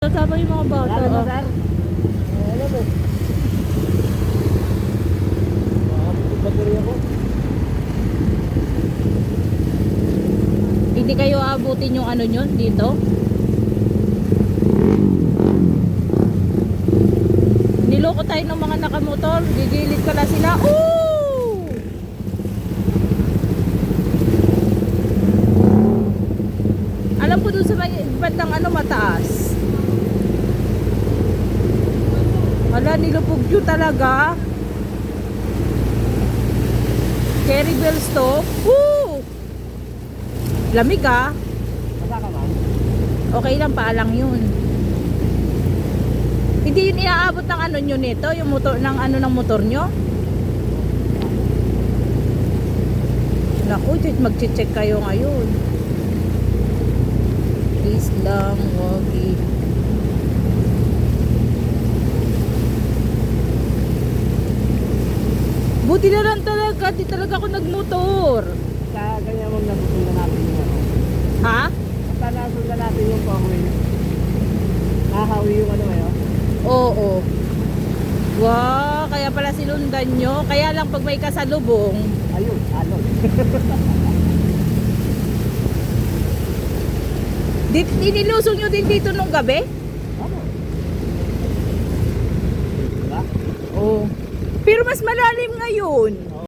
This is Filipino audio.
Kasama yung mga bata. Alam mo, sir? Alam mo. Battery ako. Hindi kayo aabutin yung ano nyo dito? Niloko tayo ng mga nakamotor. Gigilid pala sila. Ooh! Alam ko dun sa may bandang ano mataas. Wala, nilupog yun talaga. Cherry bells to. Woo! Lamig ah. Basa ka ba? Okay lang, paalang yun. Hindi yun iaabot ng ano nyo nito, yung motor, ng ano ng motor nyo. Naku, mag-check kayo ngayon. Please lang, wag Buti na lang talaga, di talaga ako nagmotor. Kaya ganyan mong nabusundan natin yung ano. Ha? Basta nasundan natin yung pauwi. Nakahawi yung ano ngayon. Oo. Wow, kaya pala sinundan nyo. Kaya lang pag may kasalubong. Ayun, alon. Inilusong nyo din dito nung gabi? Ano? Diba? Oo. Pero mas malalim ngayon.